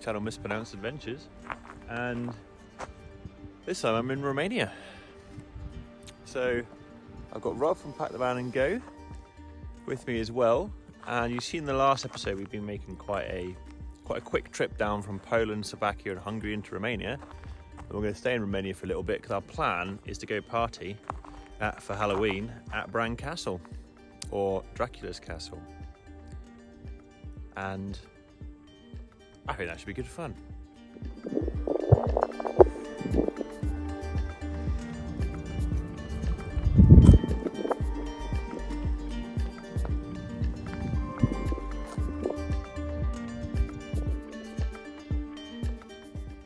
channel Mispronounced Adventures, and this time I'm in Romania. So I've got Rob from Pack the Van and Go with me as well, and you've seen in the last episode we've been making quite a quick trip down from Poland, Slovakia and Hungary into Romania. And we're going to stay in Romania for a little bit because our plan is to go party for Halloween at Bran Castle, or Dracula's castle, and I think that should be good fun.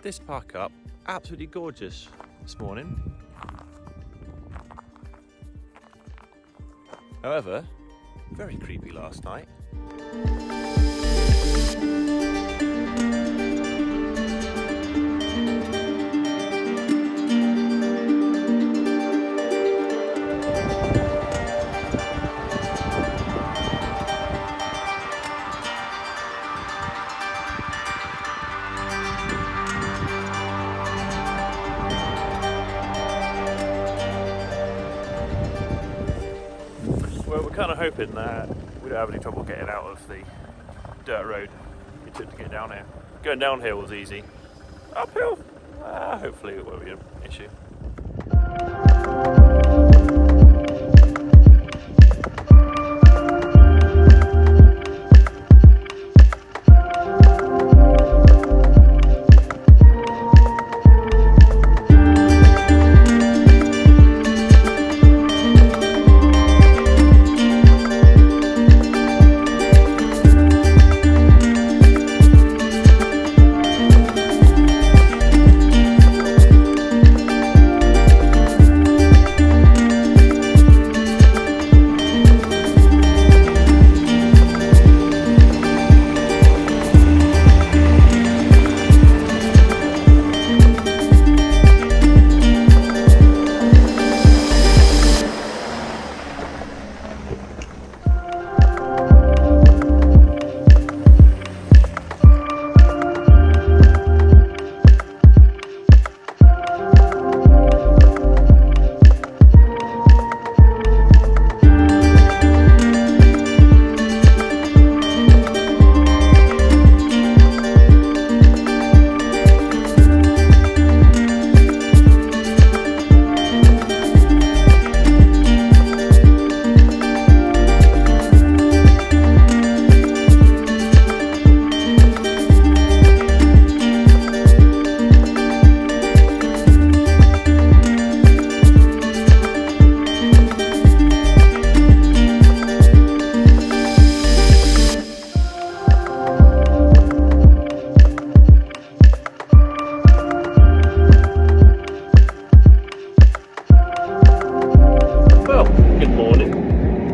This park up, absolutely gorgeous this morning. However, very creepy last night. Well, we're kind of hoping that we don't have any trouble getting out of the dirt road we took to get down here. Going downhill was easy. Uphill, hopefully it won't be an issue.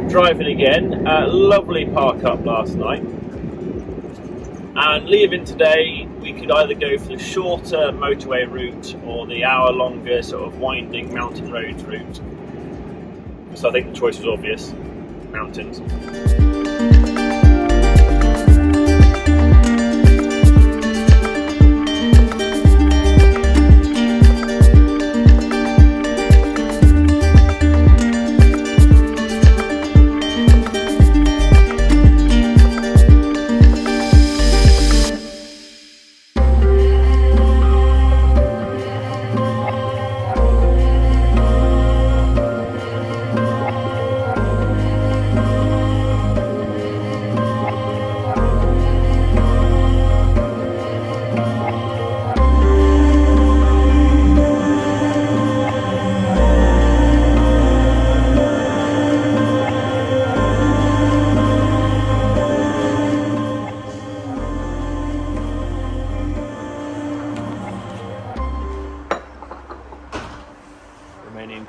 Driving again, lovely park up last night, and leaving today we could either go for the shorter motorway route or the hour longer sort of winding mountain roads route. So I think the choice was obvious, mountains.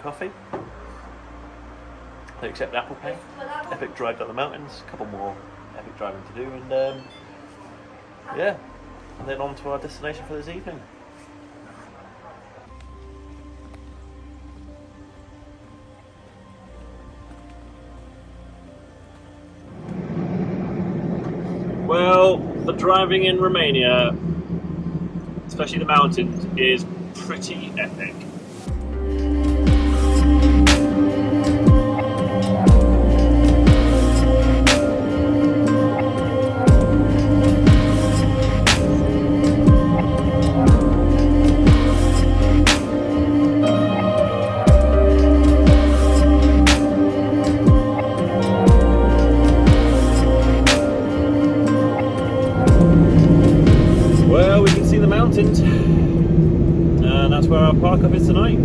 Coffee. They accept Apple Pay. Epic drive down the mountains. A couple more epic driving to do, and yeah, and then on to our destination for this evening. Well, the driving in Romania especially the mountains, is pretty epic. Well, we can see the mountains, and that's where our park up is tonight.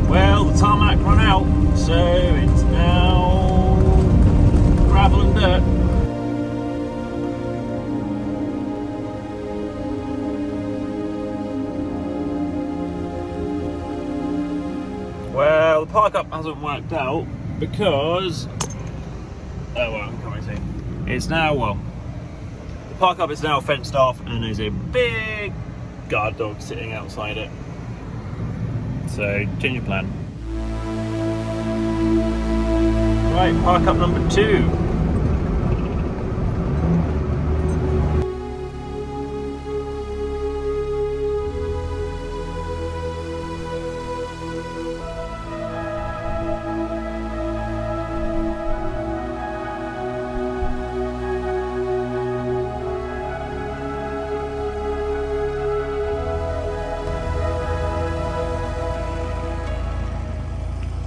Well, the tarmac run out, so it's now gravel and dirt. Well, the park up hasn't worked out because, it's now, well, the park up is now fenced off and there's a big guard dog sitting outside it. So, change your plan. Right, park up number 2.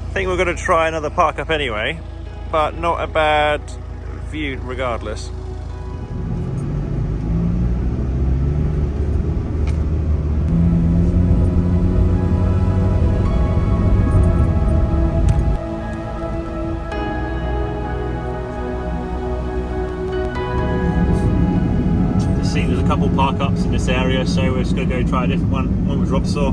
I think we're going to try another park up anyway, but not a bad view regardless. There seems there's a couple park ups in this area, so we're just going to go try a different one with Rob saw.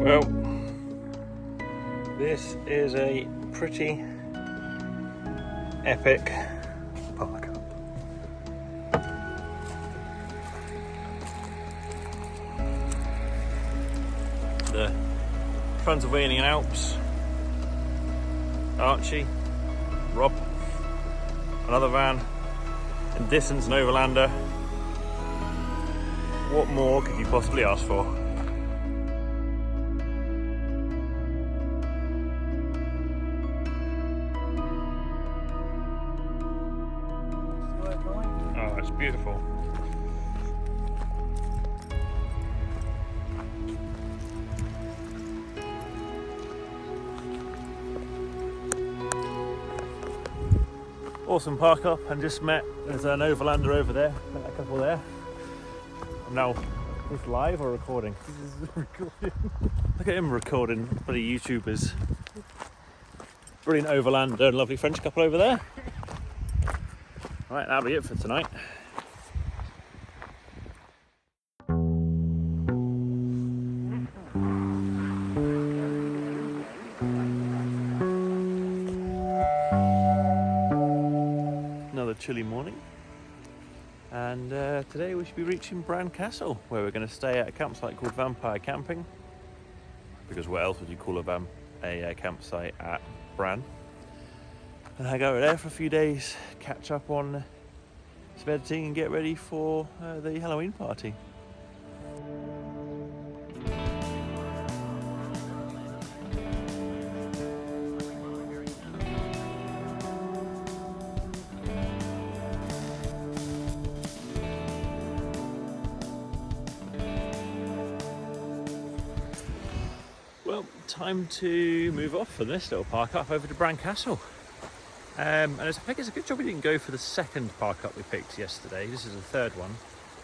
Well, this is a pretty epic park up. The Transylvanian Alps, Archie, Rob, another van, in distance an overlander. What more could you possibly ask for? Oh, it's beautiful. Awesome park up, and just met, there's an overlander over there, met a couple there. I'm now, is this live or recording? This is recording. Look at him recording, bloody YouTubers. Brilliant overlander and lovely French couple over there. Right, that'll be it for tonight. Another chilly morning, and today we should be reaching Bran Castle, where we're going to stay at a campsite called Vampire Camping, because what else would you call a campsite at Bran? And I go there for a few days, catch up on some editing and get ready for the Halloween party. Well, time to move off from this little park up over to Bran Castle. And I think it's a good job we didn't go for the second park up we picked yesterday. This is the third one.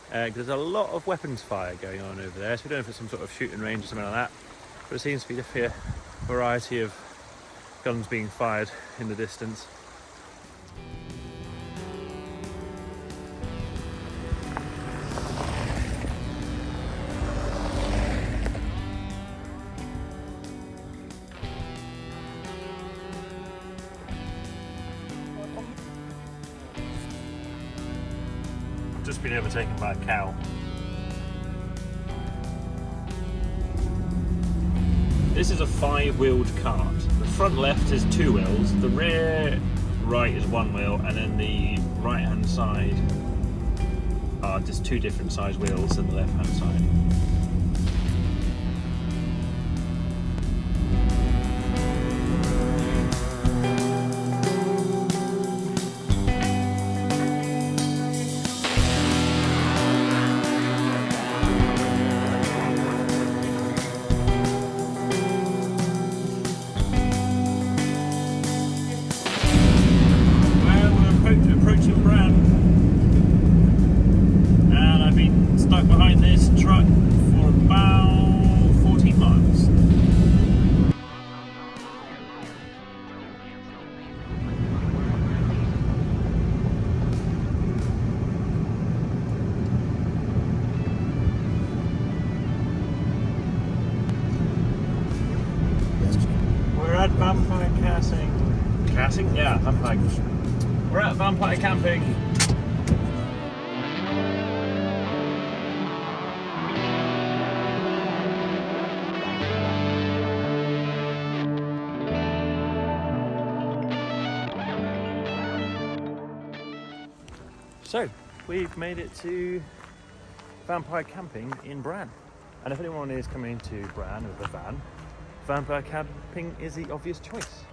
There's a lot of weapons fire going on over there, so we don't know if it's some sort of shooting range or something like that. But it seems to be a variety of guns being fired in the distance. Just been overtaken by a cow. This is a 5-wheeled cart. The front left is 2 wheels, the rear right is 1 wheel, and then the right hand side are just 2 different size wheels than the left hand side. Approaching Bran, and I've been stuck behind this truck for about 14 miles. We're at Vampire Casting? Yeah, Vampire. We're at Vampire Camping. So, we've made it to Vampire Camping in Bran. And if anyone is coming to Bran with a van, Vampire Camping is the obvious choice.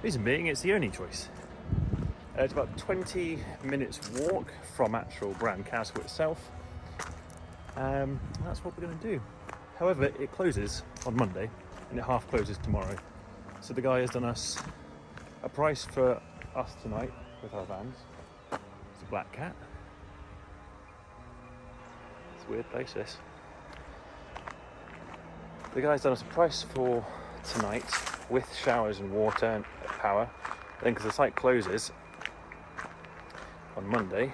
Reason being, it's the only choice. It's about 20 minutes walk from actual Bran Castle itself. That's what we're going to do. However, it closes on Monday and it half closes tomorrow. So the guy has done us a price for us tonight with our vans. It's a black cat. It's a weird place, this. The guy's done us a price for tonight with showers and water and power. Then because the site closes on Monday,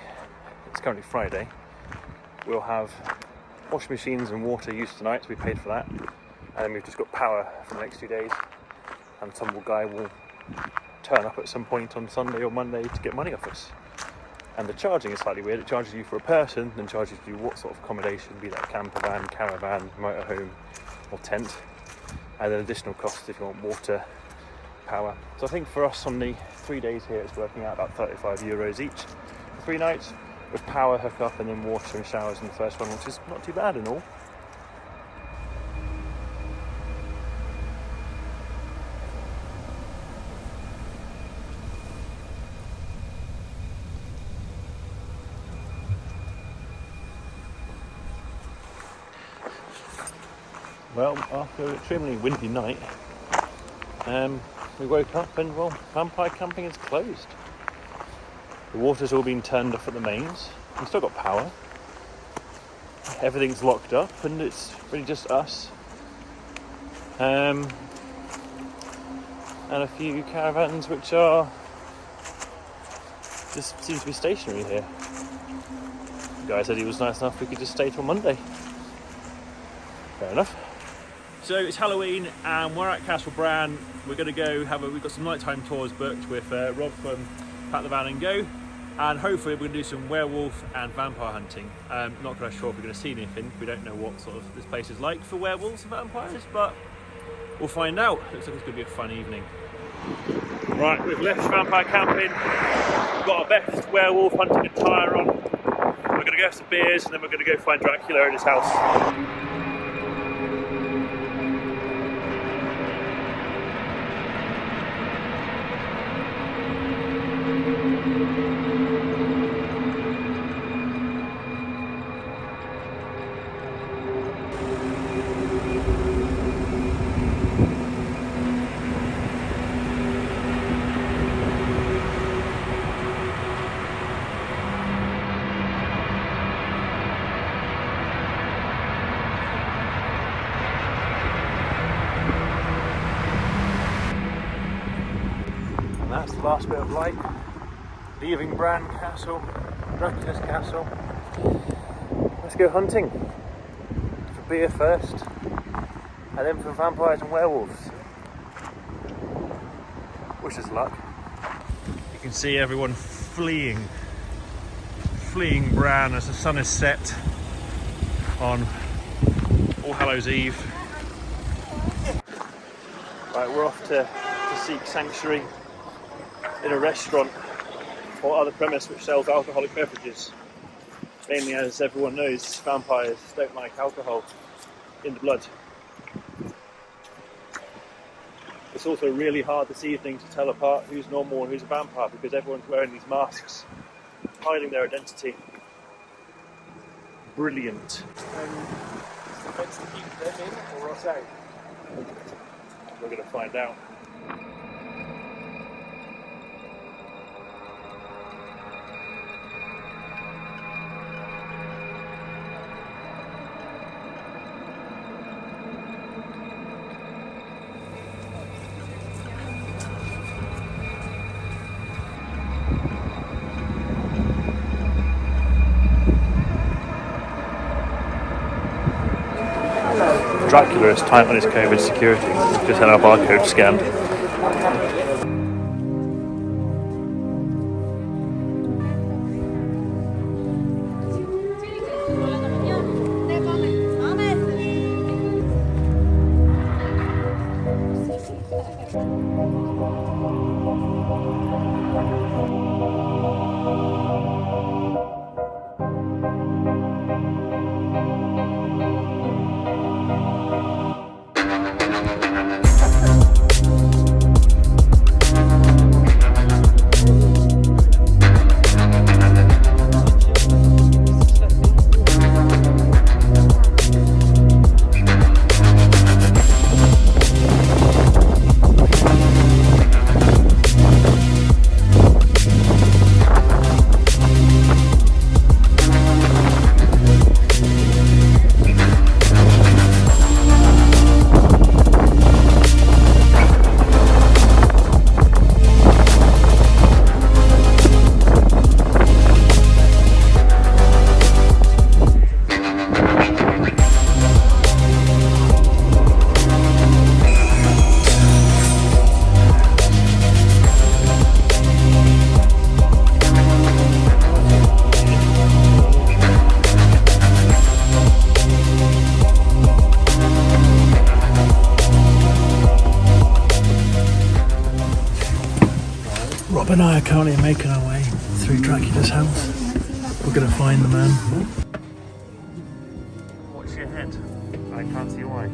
it's currently Friday, we'll have washing machines and water used tonight, so we paid for that, and then we've just got power for the next 2 days, and some guy will turn up at some point on Sunday or Monday to get money off us. And the charging is slightly weird. It charges you for a person, then charges you what sort of accommodation, be that camper van, caravan, motorhome or tent, and then additional costs if you want water, power. So I think for us on the 3 days here, it's working out about €35 each. 3 nights with power hookup and then water and showers in the first one, which is not too bad in all. Well, after an extremely windy night, we woke up and, well, Vampire Camping is closed. The water's all been turned off at the mains. We've still got power. Everything's locked up and it's really just us. And a few caravans which are just seem to be stationary here. The guy said he was nice enough we could just stay till Monday. Fair enough. So it's Halloween and we're at Castle Bran. We're going to go we've got some nighttime tours booked with Rob from Pack the Van and Go, and hopefully we're going to do some werewolf and vampire hunting. Not quite sure if we're going to see anything. We don't know what sort of this place is like for werewolves and vampires, but we'll find out. Looks like it's going to be a fun evening. Right, we've left Vampire Camping. We've got our best werewolf hunting attire on. We're going to go have some beers and then we're going to go find Dracula in his house. last bit of light, leaving Bran Castle, Dracula's castle. Let's go hunting for beer first, and then for vampires and werewolves. Wish us luck. You can see everyone fleeing Bran as the sun is set on All Hallows Eve. Right, we're off to seek sanctuary in a restaurant or other premise which sells alcoholic beverages. Mainly, as everyone knows, vampires don't like alcohol in the blood. It's also really hard this evening to tell apart who's normal and who's a vampire because everyone's wearing these masks, hiding their identity. Brilliant. Supposed to keep them in or us out? We're going to find out. Dracula is tight on his COVID security. We've just had our barcode scanned. Rob and I are currently making our way through Dracula's house. We're going to find the man. Watch your head. I can't see why.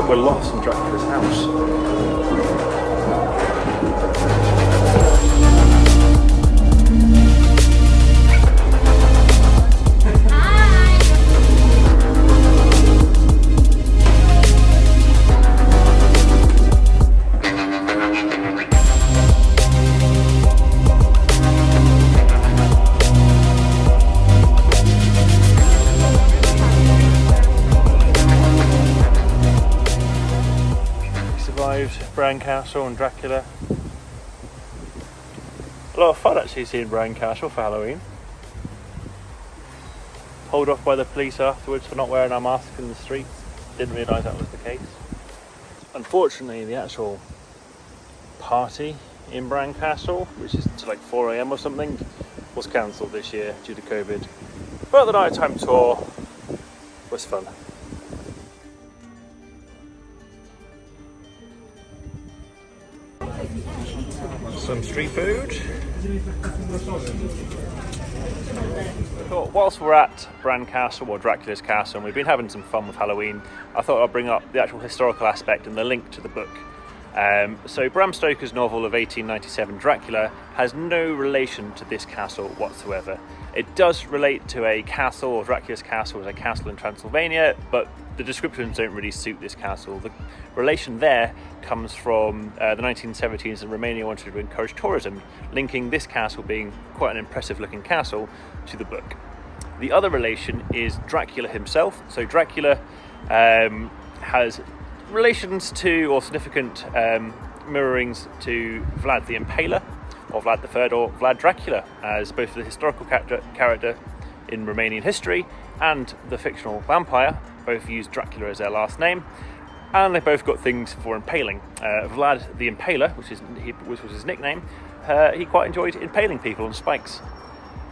We're lost in Dracula's house. Bran Castle and Dracula. A lot of fun actually seeing Bran Castle for Halloween. Pulled off by the police afterwards for not wearing our masks in the streets. Didn't realise that was the case. Unfortunately, the actual party in Bran Castle, which is to like 4 AM or something, was cancelled this year due to COVID. But the nighttime tour was fun. Some street food. Thought whilst we're at Bran Castle, or Dracula's castle, and we've been having some fun with Halloween, I thought I'd bring up the actual historical aspect and the link to the book. So Bram Stoker's novel of 1897, Dracula, has no relation to this castle whatsoever. It does relate to a castle, or Dracula's castle is a castle in Transylvania, but the descriptions don't really suit this castle. The relation there comes from the 1970s, and Romania wanted to encourage tourism, linking this castle being quite an impressive looking castle to the book. The other relation is Dracula himself. So Dracula has relations to, or significant mirrorings to, Vlad the Impaler, or Vlad III, or Vlad Dracula, as both the historical character in Romanian history and the fictional vampire both use Dracula as their last name, and they both got things for impaling. Vlad the Impaler, which was his nickname, he quite enjoyed impaling people on spikes,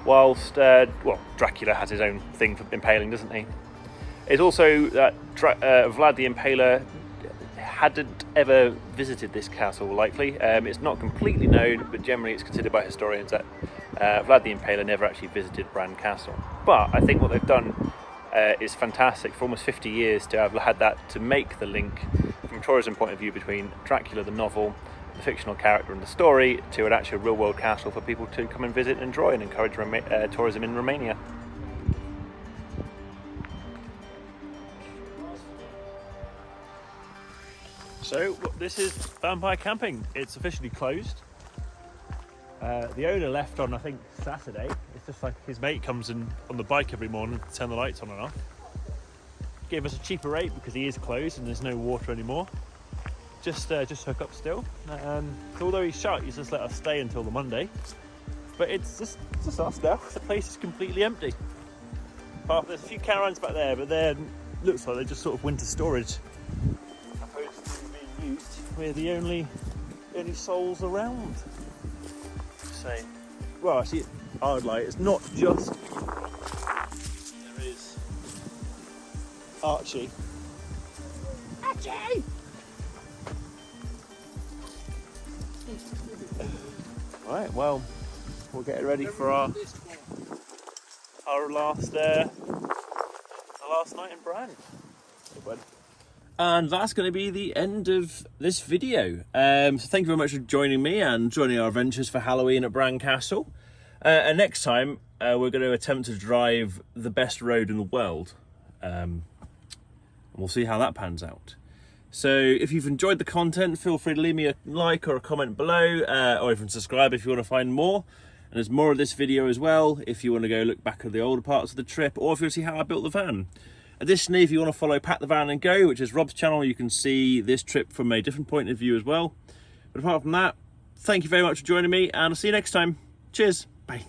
whilst Dracula has his own thing for impaling, doesn't he? It's also that Vlad the Impaler hadn't ever visited this castle, likely. It's not completely known, but generally it's considered by historians that Vlad the Impaler never actually visited Bran Castle. But I think what they've done is fantastic for almost 50 years to have had that, to make the link from a tourism point of view between Dracula the novel, the fictional character and the story, to an actual real world castle for people to come and visit and enjoy, and encourage tourism in Romania. So this is Vampire Camping. It's officially closed. The owner left on, I think, Saturday. It's just like his mate comes in on the bike every morning to turn the lights on and off. Gave us a cheaper rate because he is closed and there's no water anymore. Just hook up still. So although he's shut, he's just let us stay until the Monday. But it's just us now. The place is completely empty. There's a few caravans back there, but they're, looks like they're just sort of winter storage. We're the only souls around. So, well, actually, I would like, it's not just, there is Archie. Archie! Right, well, we'll get ready for our last night in Bran. And that's going to be the end of this video. So thank you very much for joining me and joining our adventures for Halloween at Bran Castle. And next time, we're going to attempt to drive the best road in the world. And we'll see how that pans out. So if you've enjoyed the content, feel free to leave me a like or a comment below, or even subscribe if you want to find more. And there's more of this video as well, if you want to go look back at the older parts of the trip, or if you want to see how I built the van. Additionally, if you want to follow Pack the Van and Go, which is Rob's channel, you can see this trip from a different point of view as well. But apart from that, thank you very much for joining me, and I'll see you next time. Cheers. Bye.